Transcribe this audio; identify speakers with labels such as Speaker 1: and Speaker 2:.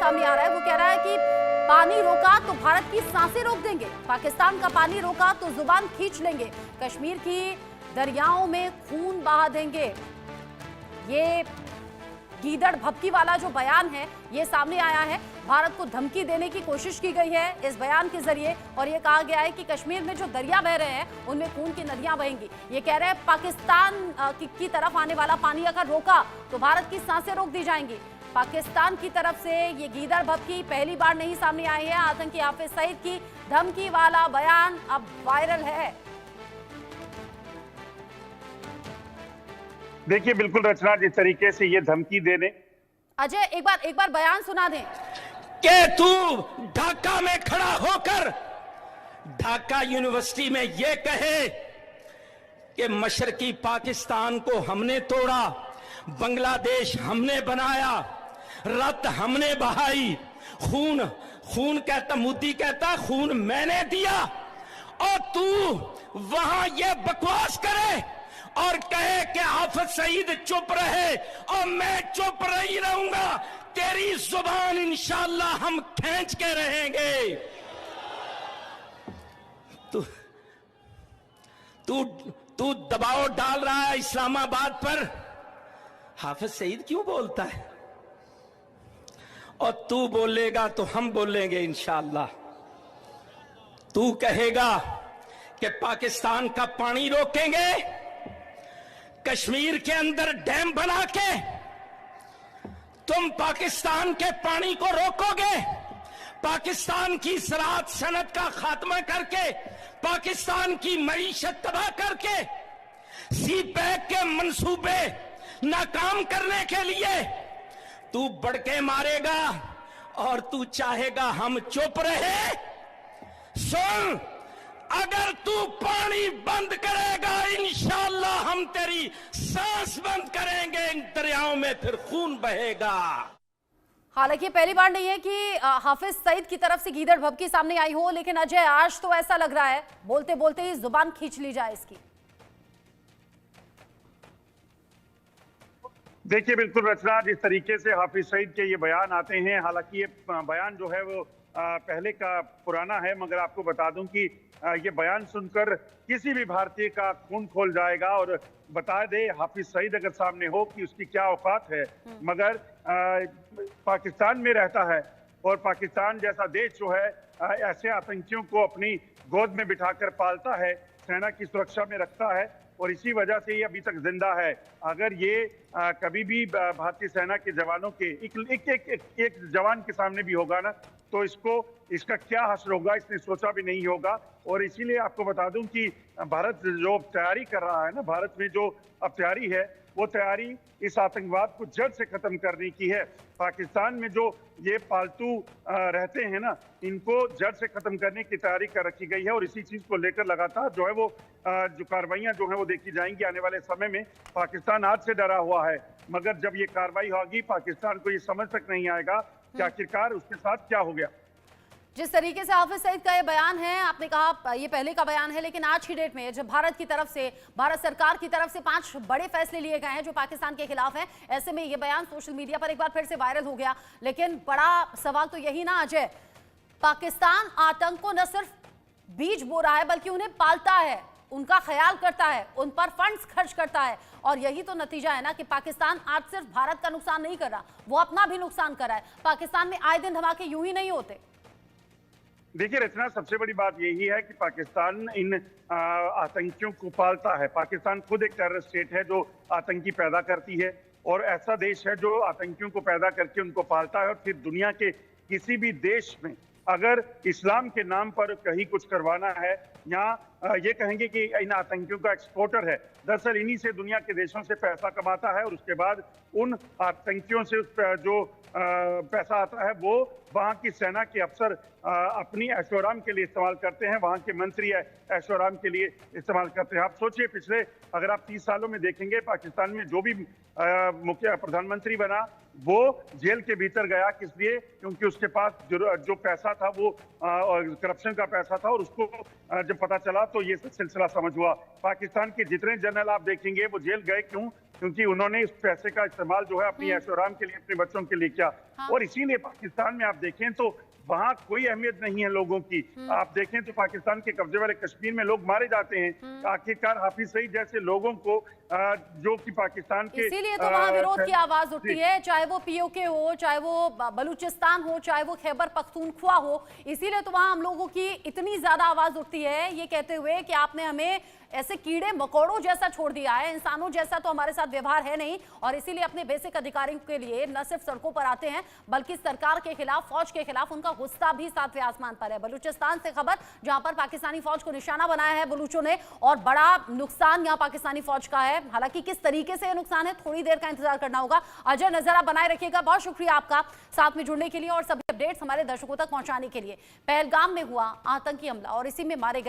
Speaker 1: सामने आ रहा है। वो कह रहा है कि पानी रोका तो भारत की सांसें रोक देंगे, पाकिस्तान का पानी रोका तो जुबान खींच लेंगे, कश्मीर की दरियाओं में खून बहा देंगे। ये गीदड़ भभकी वाला जो बयान है ये सामने आया है। भारत को धमकी देने की कोशिश की गई है इस बयान के जरिए, और ये कहा गया है कि कश्मीर में जो दरिया बह रहे हैं उनमें खून की नदियां बहेंगी। ये कह रहे हैं पाकिस्तान की तरफ आने वाला पानी अगर रोका तो भारत की सांसें रोक दी जाएंगी। पाकिस्तान की तरफ से ये गीदड़ भभकी पहली बार नहीं सामने आई है। आतंकी हाफिज सईद की धमकी वाला बयान अब वायरल है।
Speaker 2: देखिए बिल्कुल रचना, जिस तरीके से ये धमकी देने,
Speaker 1: अजय एक बार बयान सुना दें
Speaker 3: कि तू ढाका में खड़ा होकर ढाका यूनिवर्सिटी में ये कहे कि मशरकी पाकिस्तान को हमने तोड़ा, बांग्लादेश हमने बनाया, रक्त हमने बहाई, खून कहता, मोदी कहता खून मैंने दिया, और तू वहां ये बकवास करे और कहे कि हाफिज सईद चुप रहे और मैं चुप नहीं रहूंगा। तेरी जुबान इंशाअल्लाह हम खींच के रहेंगे। तू दबाव डाल रहा है इस्लामाबाद पर। हाफिज सईद क्यों बोलता है? और तू बोलेगा तो हम बोलेंगे इंशाअल्लाह। तू कहेगा कि पाकिस्तान का पानी रोकेंगे, कश्मीर के अंदर डैम बना के तुम पाकिस्तान के पानी को रोकोगे, पाकिस्तान की ज़राअत सनत का खात्मा करके, पाकिस्तान की मईशत तबाह करके, सी पैक के मंसूबे नाकाम करने के लिए तू बड़के मारेगा और तू चाहेगा हम चुप रहे। सुन, अगर तू पानी बंद करेगा इंशाअल्लाह हम तेरी सांस बंद करेंगे, इन दरियाओं में फिर खून बहेगा।
Speaker 1: हालांकि पहली बार नहीं है कि हाफिज सईद की तरफ से गीदड़ भभकी सामने आई हो, लेकिन अजय आज तो ऐसा लग रहा है बोलते बोलते ही जुबान खींच ली जाए इसकी।
Speaker 2: देखिए बिल्कुल रचना, जिस तरीके से हाफिज सईद के ये बयान आते हैं, हालांकि ये बयान जो है वो पहले का पुराना है, मगर आपको बता दूं कि ये बयान सुनकर किसी भी भारतीय का खून खोल जाएगा और बता दे हाफिज सईद अगर सामने हो कि उसकी क्या औकात है। मगर पाकिस्तान में रहता है और पाकिस्तान जैसा देश जो है ऐसे आतंकियों को अपनी गोद में बिठाकर पालता है, सेना की सुरक्षा में रखता है, और इसी वजह से ये अभी तक जिंदा है। अगर ये कभी भी भारतीय सेना के जवानों के एक जवान के सामने भी होगा ना, तो इसका क्या हश्र होगा इसने सोचा भी नहीं होगा। और इसीलिए आपको बता दूं कि भारत जो तैयारी कर रहा है ना, भारत में जो अब तैयारी है वो तैयारी इस आतंकवाद को जड़ से खत्म करने की है। पाकिस्तान में जो ये पालतू रहते हैं ना, इनको जड़ से खत्म करने की तैयारी कर रखी गई है, और इसी चीज को लेकर लगातार जो है वो जो कार्रवाइयां जो है वो देखी जाएंगी आने वाले समय में। पाकिस्तान आज से डरा हुआ है, मगर जब ये कार्रवाई होगी पाकिस्तान को ये समझ तक नहीं आएगा कि आखिरकार उसके साथ क्या हो गया।
Speaker 1: जिस तरीके से हाफिज सईद का ये बयान है, आपने कहा ये पहले का बयान है, लेकिन आज की डेट में जब भारत की तरफ से, भारत सरकार की तरफ से 5 बड़े फैसले लिए गए हैं जो पाकिस्तान के खिलाफ हैं, ऐसे में ये बयान सोशल मीडिया पर एक बार फिर से वायरल हो गया। लेकिन बड़ा सवाल तो यही ना अजय, पाकिस्तान आतंक को न सिर्फ बीज बो रहा है बल्कि उन्हें पालता है, उनका ख्याल करता है, उन पर फंड्स खर्च करता है, और यही तो नतीजा है ना कि पाकिस्तान आज सिर्फ भारत का नुकसान नहीं कर रहा, वो अपना भी नुकसान कर रहा है। पाकिस्तान में आए दिन धमाके यूं ही नहीं होते।
Speaker 2: देखिए रचना, सबसे बड़ी बात यही है कि पाकिस्तान इन आतंकियों को पालता है। पाकिस्तान खुद एक टेररिस्ट स्टेट है जो आतंकी पैदा करती है, और ऐसा देश है जो आतंकियों को पैदा करके उनको पालता है। और फिर दुनिया के किसी भी देश में अगर इस्लाम के नाम पर कहीं कुछ करवाना है, या ये कहेंगे कि इन आतंकियों का एक्सपोर्टर है, दरअसल इन्हीं से दुनिया के देशों से पैसा कमाता है, और उसके बाद उन आतंकियों से जो पैसा आता है वो वहाँ की सेना के अफसर अपनी ऐशोआराम के लिए इस्तेमाल करते हैं, वहाँ के मंत्री ऐशोआराम के लिए इस्तेमाल करते हैं। आप सोचिए, पिछले अगर आप 30 सालों में देखेंगे पाकिस्तान में जो भी मुख्य प्रधानमंत्री बना वो जेल के भीतर गया, किस लिए? क्योंकि उसके पास जो पैसा था वो करप्शन का पैसा था, और उसको जब पता चला तो ये सिलसिला समझ हुआ। पाकिस्तान के जितने जनरल आप देखेंगे वो जेल गए, क्यों? क्योंकि उन्होंने इस पैसे का इस्तेमाल जो है अपनी ऐशोआराम के लिए, अपने बच्चों के लिए किया। और इसीलिए पाकिस्तान में आप देखें तो वहां कोई अहमियत नहीं है लोगों की। आप देखें तो पाकिस्तान के कब्जे वाले कश्मीर में लोग मारे जाते हैं। आखिरकार हाफिज सईद जैसे लोगों को जो कि पाकिस्तान के,
Speaker 1: इसीलिए तो वहां विरोध की आवाज उठती है, चाहे वो पीओके हो, चाहे वो बलूचिस्तान हो, चाहे वो खैबर पख्तूनख्वा हो। इसीलिए तो वहां हम लोगों की इतनी ज्यादा आवाज उठती है, ये कहते हुए कि आपने हमें ऐसे कीड़े मकोड़ों जैसा छोड़ दिया है, इंसानों जैसा तो हमारे साथ व्यवहार है नहीं। और इसीलिए अपने बेसिक अधिकारों के लिए न सिर्फ सड़कों पर आते हैं, बल्कि सरकार के खिलाफ, फौज के खिलाफ उनका गुस्सा भी सातवें आसमान पर है। बलूचिस्तान से खबर, जहां पर पाकिस्तानी फौज को निशाना बनाया है बलूचों ने, और बड़ा नुकसान यहां पाकिस्तानी फौज का है। हालांकि किस तरीके से यह नुकसान है, थोड़ी देर का इंतजार करना होगा। अजय, नजर आप बनाए रखिएगा। बहुत शुक्रिया आपका साथ में जुड़ने के लिए और सभी अपडेट्स हमारे दर्शकों तक पहुंचाने के लिए। पहलगाम में हुआ आतंकी हमला और इसी में मारे गए